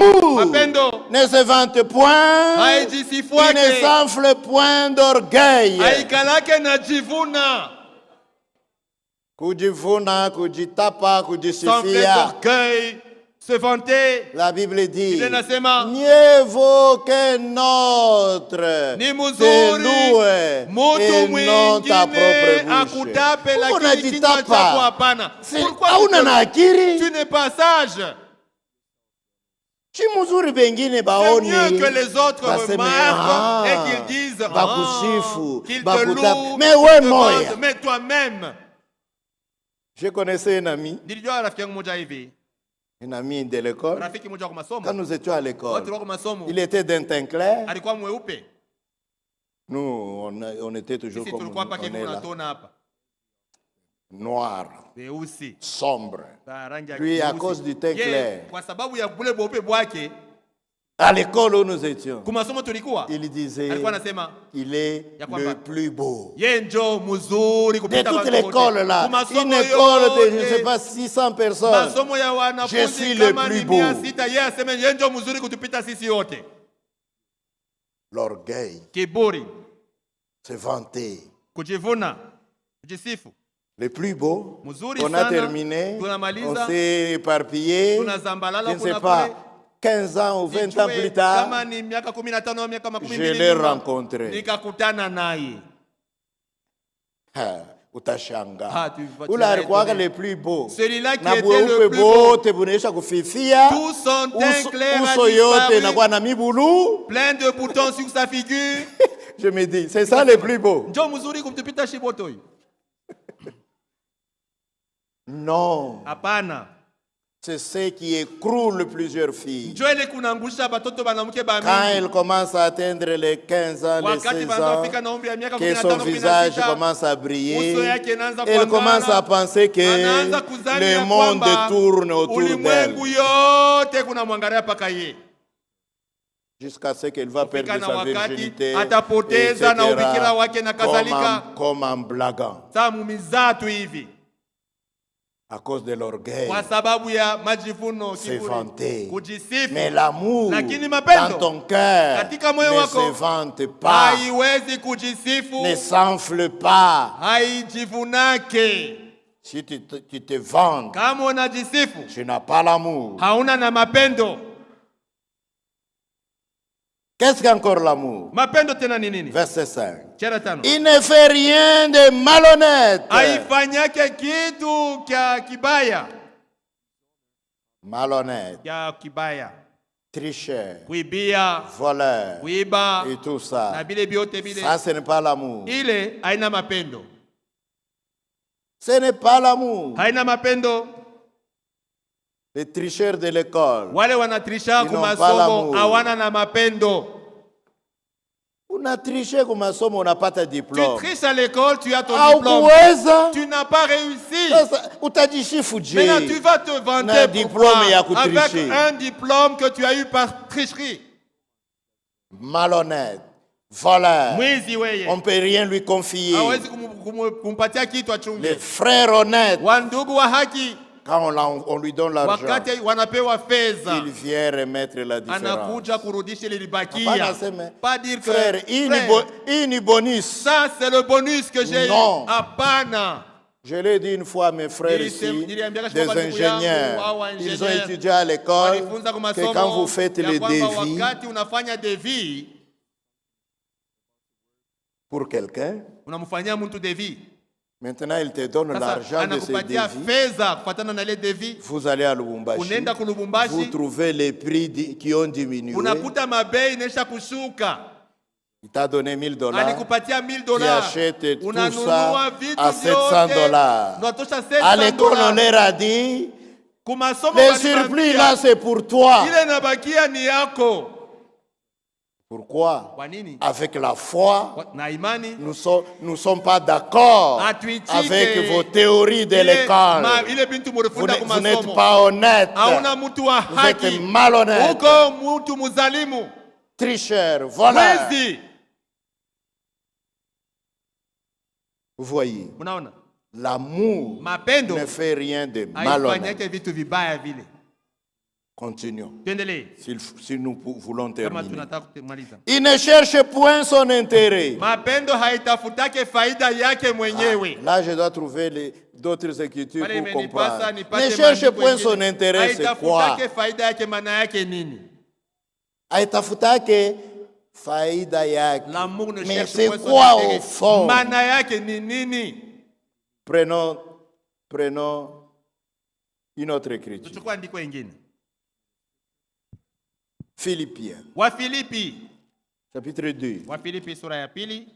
Mapendo ne se vante point, il ne s'enfle point d'orgueil. Haikalake na jivuna. Kujivuna, kujitapa, kujisifia. S'enfler d'orgueil, se vanter. La Bible dit, Inasema, mieux vaut qu'un autre ni te muzuri loue mutu et non ta propre mwingine bouche. akutape Uko lakini kinywa chako unajitapa. hapana. Pourquoi Hauna na akili? tu n'es pas sage? Si muzuri bengine C'est baoni mieux que les autres baseme, remarquent et qu'ils disent bakusifu, qu'ils te bakutape. louent, Mais ouais, te moya. vendent. Mais toi-même. Je connaissais un ami Nilijua rafiki yangu moja hivi. Un ami de l'école. Rafiki moja kwa masomo. Quand nous étions à l'école, Watu wako masomo. il était d'un teint clair. Alikuwa mweupe. Nous, on était toujours Sisi comme tulikuwa hapa on kivu est là. unatona hapa. Noir, Weusi. sombre. Rangi ya Lui, à weusi. cause du teint Ye, clair. kwa sababu ya bule bweupe bwake, À l'école où nous étions, kwa masomo tulikuwa, il disait alikuwa anasema qu'il est ya kwamba le plus beau. ye njo mzuri De kupita toute watu l'école wote. là, Kwa masomo une école de, je ne sais yote, pas, 600 personnes. masomo ya Je wanafunzi suis le kama plus ni beau. 600, ye aseme ye njo mzuri kutupita sisi yote. L'orgueil, Kiburi, se vanter. kujivuna, kujisifu. Le plus beau, Mzuri on a sana, terminé, tunamaliza, on s'est éparpillé, tunazambalala je ne sais kuna pas, kule. 15 ans ou 20 ans Sijue plus tard, kama ni miaka 15 au miaka 12 je l'ai nyuma, rencontré. nikakutana naye. Utashanga. Tu vas Ula alikuwa étonner. le plus beau. Celui-là qui Na était le bweupe plus beau, bote bunaisha kufifia. tout son teint clair a Uso yote disparu, nakuwa na mibulu. plein de boutons sur sa figure. Je me dis, c'est ça le plus beau. Njo mzuri kumtupita shiboto hii? Non. Hapana. C'est ce qui écroule plusieurs filles. Njo ile kunaangusha batoto banamuke ba Quand mingi. elles commencent à atteindre les 15 ans, les Wakati 16 banaanza ans, kufika na umri ya miaka que 15, son visage 16, commence à briller, uso yake inaanza elle kuangara, commence à penser que anaanza kuzani le ya monde kwamba tourne autour d'elle. ulimwengu yote kuna mwangalia paka ye. Jusqu'à ce qu'elle va perdre Kufika na sa wakati virginité, atapoteza na ubikira wake na kadhalika. comme en blaguant, Saa mumizatu hivi. à cause de l'orgueil, Kwa sababu ya majivuno, se kiburi, vanter. kujisifu. Mais l'amour Lakini dans mapendo ton cœur katika moyo ne wako se vante pas, haiwezi kujisifu, ne s'enfle pas. haijivunake. Si tu te vantes, Kama unajisifu, tu n'as pas l'amour. hauna na mapendo. Qu'est-ce qu'encore l'amour? Mapendo tena ni nini? Verset 5. Chera 5. Il ne fait rien de malhonnête. Haifanyake kitu kya kibaya. Malhonnête, Kya kibaya. tricheur, Kuibia, voleur kuiba, et tout na ça. bile biote bile. Ça, ce n'est pas l'amour. Ile haina mapendo. Ce n'est pas l'amour. Haina mapendo. Les tricheurs de l'école. Wale wanatrisha Ils n'ont kwa pas masomo l'amour. hawana na mapendo. On a triché comme masomo, on n'a pas ta Tu diplôme. triches à l'école, tu as ton Ah, diplôme. ukuweza? Tu n'as pas réussi. Utajishifu je. Maintenant, tu vas te Na vanter diplôme ya pourquoi? Avec kutricher. un diplôme que tu as eu par tricherie. Malhonnête, voleur. Mwizi weye. On ne peut rien lui confier. Hawezi kumpatia kitu achunge. Les frères honnêtes, Wandugu wa haki, quand on lui donne l'argent, wakati wanapewa fedha, il vient remettre la différence. anakuja kurudisha ile Hapana, libakia. aseme, Pas dire que frère, ini bonus. ça c'est le bonus que j'ai eu. Non. Hapana. Je l'ai dit une fois à mes frères ici, niliambia des kwa ndugu yangu, ingénieurs. au Ils ont ingénieur. étudié à l'école Walifunza kwa que quand masomo vous faites ya les kwamba devis wakati unafanya devis, pour quelqu'un, unamfanyia mtu devis. maintenant il te donne Sasa l'argent de ce anakupatia devis. fedha kufuatana na ile devis. Vous allez à Lubumbashi, Unaenda ku Lubumbashi, vous trouvez les prix qui ont diminué. unakuta mabei inaisha kushuka. Il t'a donné $1000. Alikupatia $1000. Tu achètes tout Unanunua ça vitu à $700. vyote. Unatosha À l'école, on $700. leur a dit, Kumasomo le walibambia, surplus là, c'est pour toi. ile nabakia ni yako. Pourquoi? Kwa nini? Avec la foi, Na imani nous sommes pas d'accord Hatuitike avec vos théories de l'école. ile bintu Vous murifunda n'êtes kumasomo. pas honnête. Hauna mtu wa Vous êtes haki. malhonnête. Uko mtu muzalimu. Tricheur, voleur. Mwezi. Vous voyez, Unaona? l'amour Mapendo ne fait rien de malhonnête. haifanyake vitu vibaya vile. Continuons. Tuendelee. Si nous voulons Kama terminer. tunataka kumaliza. Il ne cherche point son intérêt. Mapendo haitafutake faida yake mwenyewe. Là, je dois trouver d'autres écritures Pale pour imenipasa comprendre. nipate Ne cherche maandiko point mengine. son intérêt, c'est quoi? Haitafutake faida yake, maana yake nini? Haitafutake faida yake. L'amour ne Mais cherche c'est point son quoi intérêt. au fond? Maana yake ni nini? Prenons une autre écriture. Tuchukua andiko ingine. Philippiens, Wafilipi. chapitre 2, Wafilipi sura ya pili,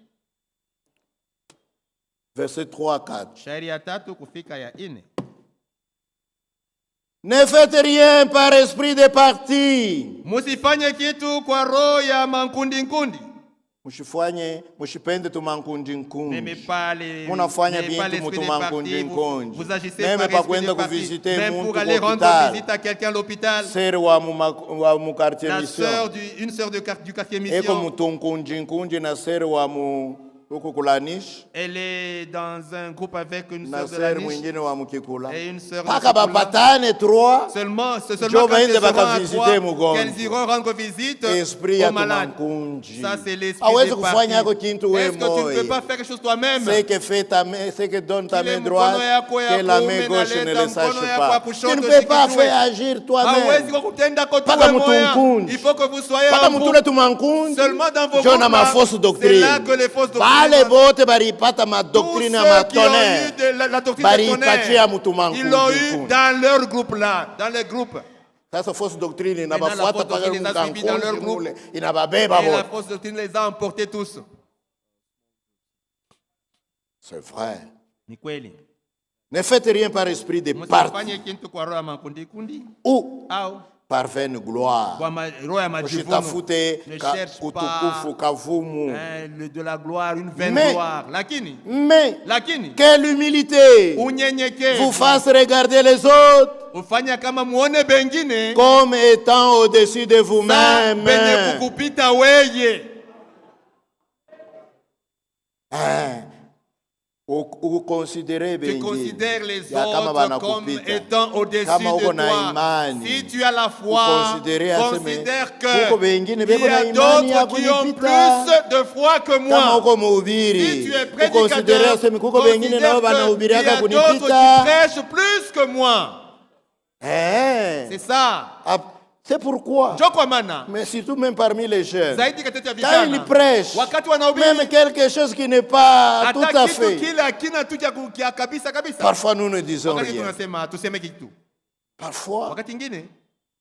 versets 3 à 4. shairi ya 3 kufika ya 4. Ne faites rien par esprit de parti. Musifanye kitu kwa roho ya mankundi. Mushipende tumankundi nkundi. N'aimez pas les Munafanya n'aimez pas bien l'esprit tu des mutumankundi partis, nkundi. vous agissez Même par pas esprit kwenda des partis. kuvisiter Même muntu pour aller rendre hôpital. visite à quelqu'un à l'hôpital. Sere wa mu quartier La mission. sœur une sœur du quartier Eko mission. mutunkundi nkundi na sere wa mu ukukulanish. Elle est dans un groupe avec une Na sœur de la sere niche mwingine wa mukikula. et une sœur de Paka Kikula. bapatane 3. Seulement Jo quand baende elles seront baka à visiter 3, mugonjwa. qu'elles iront rendre visite Esprit aux ya malades. tumankundi. Ça c'est l'esprit Hawezi des kufanya yako partis. kintu we Est-ce que tu ne moyo. peux pas faire quelque chose toi-même? Ce que fait ta main, ce que donne ta Kile main droite, mkono yako ya que la main kuume gauche ne inaleta le sache mkono yako ya pas. kushoto Tu ne peux pas isikijue. faire agir Hawezi toi-même. kutenda kwa Paka tuwe moya. mutunkunji. Il faut que vous soyez Paka en groupe. mutule tumankundi. Seulement dans vos Jona groupes, ma là, fausse c'est doctrine. là que les fausses Bale doctrines. bote baripata ma Tous doctrine ceux ma qui ont eu tonnerre. de la doctrine de Baripatia tonnerre, mutumankundi. ils l'ont eu dans leur groupe là, dans les groupes. Sasa fausse doctrine Maintenant, la inabafuata fausse paka doctrine les a suivis dans leur mukankundi groupe. mule. Inababeba Et la bote. fausse doctrine les a emportés tous. C'est vrai. Ni kweli. Ne faites rien par esprit de parti Msifanye kitu kwa roho ya makundi ou au par vaine gloire. kwa roho ya majivuno. Ushitafute Ne ka cherche utukufu pas kavumu. de la gloire, une vaine Mais- gloire. Lakini Quelle humilité unyenyekevu vous fasse regarder les autres ufanya kama muone bengine comme étant au-dessus de sa vous-même. penye kukupita weye. Ou considérer Tu considères les Ya kama autres comme banakupita. étant au-dessus Kama uko de na toi. imani, Si tu as la foi, ukonsidere aseme, considère uko que bengine il beko y na a imani ya d'autres qui ont kunipita. plus de foi que Kama moi. uko mhubiri, Si tu es ukonsidere prédicateur, aseme kuko bengine nao considère qu'il y banahubiriaka a d'autres qui kunipita. prêchent plus que moi. C'est ça. C'est pourquoi, Ndio kwa maana mais surtout même parmi les jeunes, zaidi katika quand vijana ils prêchent, wakati wanahubiri même quelque chose qui n'est pas tout hata à kitu fait, kile hakina tu cha kabisa kabisa. parfois nous ne disons Wakati rien. tunasema tuseme kitu. Parfois, Wakati ingine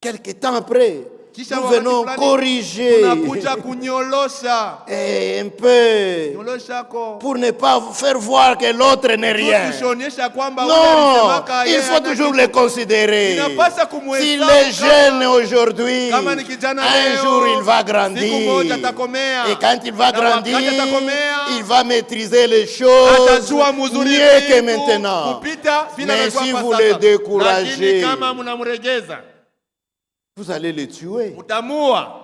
quelque temps après, kisha nous wakati venons fulani, corriger tunakuja kunyolosha. et un peu Nyolosha ko. pour ne pas faire voir que l'autre n'est rien. Tushonyesha kwamba Non, alisemaka il yeye faut hana toujours kitu. les considérer. Inapasa Si kumhesabu les kama- jeunes aujourd'hui, kama ni kijana un leo, jour il va siku grandir. moja atakomea. Et quand il va Na wakati grandir, atakomea, il va maîtriser les choses atajua mzuri mieux que vitu maintenant. kupita vile Mais anajua si kwa vous sasa. le découragez, Lakini kama mnamregeza, vous allez les tuer. utamua.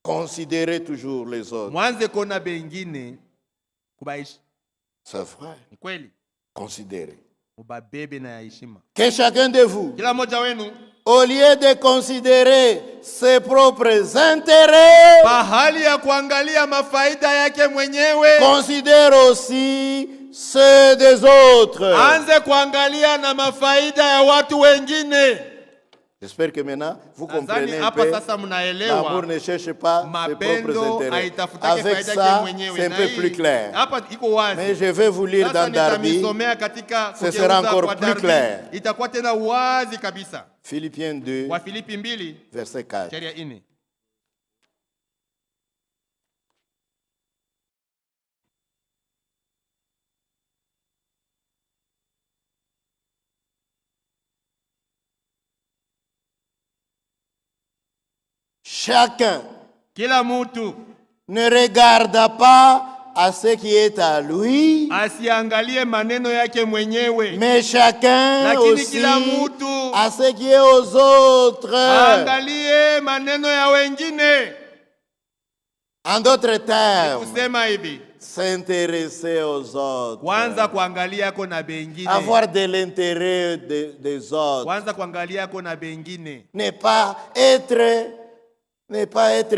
Considérez toujours les autres. Mwanze kuona bengine kubaishi. C'est vrai. Ni kweli. Considérez. Ubabebe na heshima. Que chacun de vous, Kila mmoja wenu au lieu de considérer ses propres intérêts, pahali ya kuangalia mafaida yake mwenyewe, considère aussi ceux des autres. anze kuangalia na mafaida ya watu wengine. J'espère que maintenant vous Nadhani comprenez un hapa peu. sasa L'amour mnaelewa ne cherche pas ses propres mapendo intérêts. haitafutake Avec faida yake ça, mwenyewe. c'est un Na peu hii, plus clair. hapa iko wazi. Mais je vais vous lire Sasa dans Darby, nitamisomea katika Ce kugeuza sera encore kwa plus Darby. clair. Itakuwa tena wazi kabisa. Philippiens 2, Wafilipi 2 verset 4. shairi ya 4. Chacun Kila mtu ne regarde pas à ce qui est à lui, asiangalie maneno yake mwenyewe, mais chacun lakini aussi kila mtu à ce qui est aux autres. aangalie maneno ya wengine. En d'autres termes, kusema hivi, s'intéresser aux autres. kwanza kuangalia ko na bengine. Avoir de l'intérêt des autres. Kwanza kuangalia ko na bengine. Ne pas être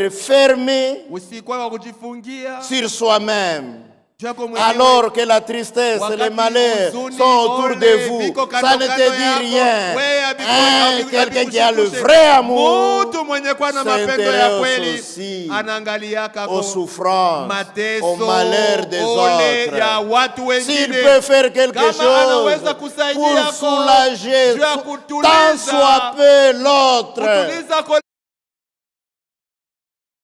fermé Usikuwa wa kujifungia sur soi-même. Jako mwenyewe. Alors que la tristesse et le malheur sont autour de vous, ça ne te dit rien. Quelqu'un qui a le vrai amour s'intéresse aussi aux souffrances, aux malheurs des autres. S'il peut faire quelque chose pour soulager tant soit peu l'autre,